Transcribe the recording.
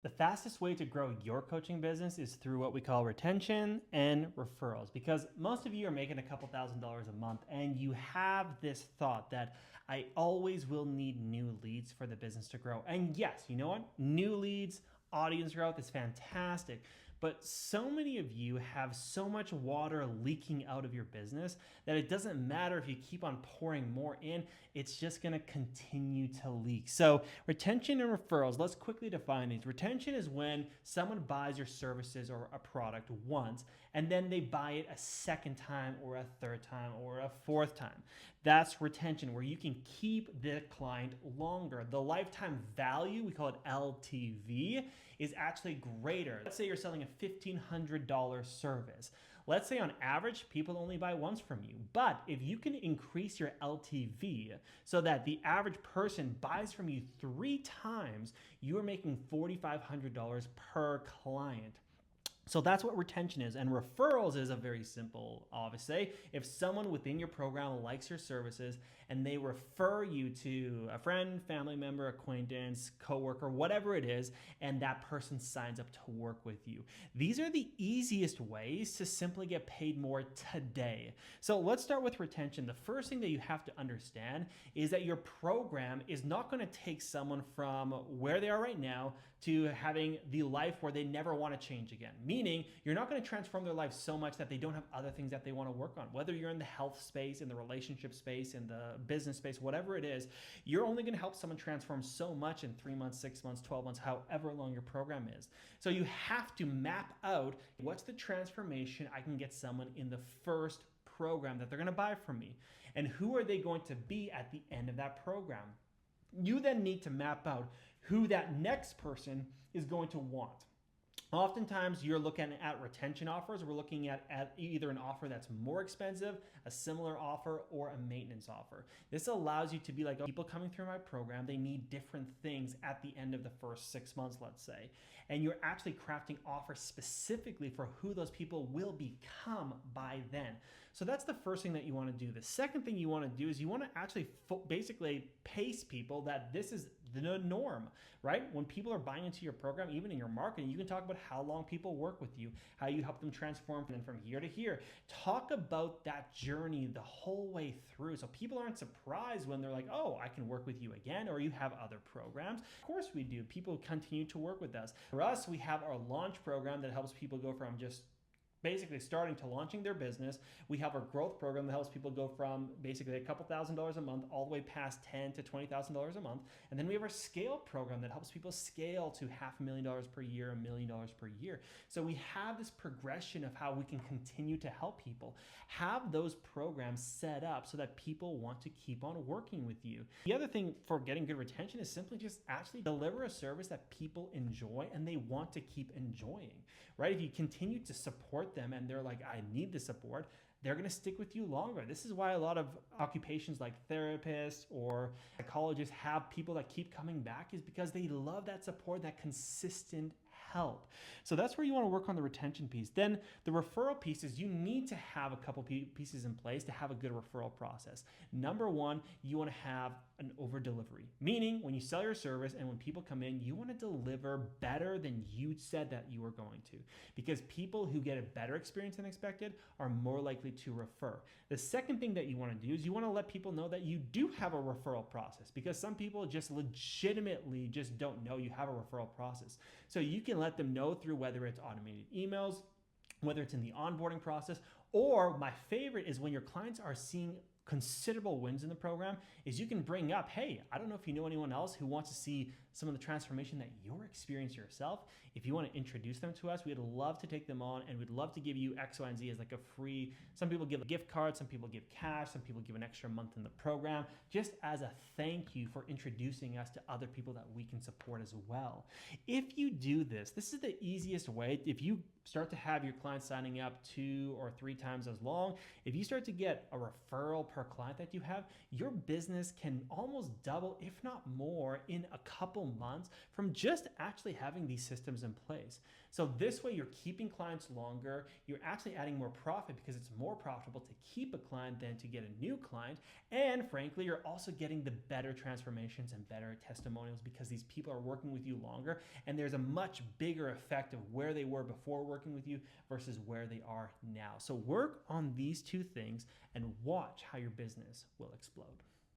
The fastest way to grow your coaching business is through what we call retention and referrals because most of you are making a couple $1,000s a month and you have this thought that I always will need new leads for the business to grow. And yes, you know what? New leads, audience growth is fantastic. But so many of you have so much water leaking out of your business that it doesn't matter if you keep on pouring more in, it's just going to continue to leak. So retention and referrals, let's quickly define these. Retention is when someone buys your services or a product once, and then they buy it a second time or a third time or a fourth time. That's retention, where you can keep the client longer. The lifetime value, we call it LTV, is actually greater. Let's say you're selling a $1,500 service. Let's say on average, people only buy once from you. But if you can increase your LTV so that the average person buys from you 3 times, you're making $4,500 per client. So that's what retention is. And referrals is a very simple, obviously. If someone within your program likes your services and they refer you to a friend, family member, acquaintance, coworker, whatever it is, and that person signs up to work with you. These are the easiest ways to simply get paid more today. So let's start with retention. The first thing that you have to understand is that your program is not going to take someone from where they are right now to having the life where they never want to change again. Meaning, you're not going to transform their life so much that they don't have other things that they want to work on. Whether you're in the health space, in the relationship space, in the business space, whatever it is, you're only going to help someone transform so much in 3 months, 6 months, 12 months, however long your program is. So you have to map out what's the transformation I can get someone in the first program that they're going to buy from me, and who are they going to be at the end of that program. You then need to map out who that next person is going to want. Oftentimes you're looking at retention offers. We're looking at either an offer that's more expensive, a similar offer, or a maintenance offer. This allows you to be like, oh, people coming through my program, they need different things at the end of the first 6 months, let's say. And you're actually crafting offers specifically for who those people will become by then. So that's the first thing that you want to do. The second thing you want to do is you want to actually basically pace people that this is the norm, right? When people are buying into your program, even in your marketing, you can talk about how long people work with you, how you help them transform from here to here. Talk about that journey the whole way through, so people aren't surprised when they're like, oh, I can work with you again, or you have other programs. Of course we do. People continue to work with us. For us, we have our launch program that helps people go from just basically starting to launching their business. We have our growth program that helps people go from basically a couple $1,000s a month all the way past $10,000 to $20,000 a month. And then we have our scale program that helps people scale to $500,000 per year, $1 million per year. So we have this progression of how we can continue to help people. Have those programs set up so that people want to keep on working with you. The other thing for getting good retention is simply just actually deliver a service that people enjoy and they want to keep enjoying, right? If you continue to support them and they're like, I need the support, they're going to stick with you longer. This is why a lot of occupations like therapists or psychologists have people that keep coming back, is because they love that support, that consistent help. So that's where you want to work on the retention piece. Then the referral piece is you need to have a couple pieces in place to have a good referral process. Number one, you want to have an over delivery, meaning when you sell your service and when people come in, you want to deliver better than you said that you were going to, because people who get a better experience than expected are more likely to refer. The second thing that you want to do is you want to let people know that you do have a referral process, because some people just legitimately just don't know you have a referral process. So you can let them know through whether it's automated emails, whether it's in the onboarding process, or my favorite is when your clients are seeing considerable wins in the program, is you can bring up, hey, I don't know if you know anyone else who wants to see some of the transformation that you're experiencing yourself. If you want to introduce them to us, we'd love to take them on, and we'd love to give you X, Y, and Z as like a free, some people give a gift card, some people give cash, some people give an extra month in the program, just as a thank you for introducing us to other people that we can support as well. If you do this, this is the easiest way. If you start to have your clients signing up 2 or 3 times as long, if you start to get a referral per client that you have, your business can almost double, if not more, in a couple couple months from just actually having these systems in place. So this way you're keeping clients longer, you're actually adding more profit because it's more profitable to keep a client than to get a new client. And frankly, you're also getting the better transformations and better testimonials because these people are working with you longer, and there's a much bigger effect of where they were before working with you versus where they are now. So work on these two things and watch how your business will explode.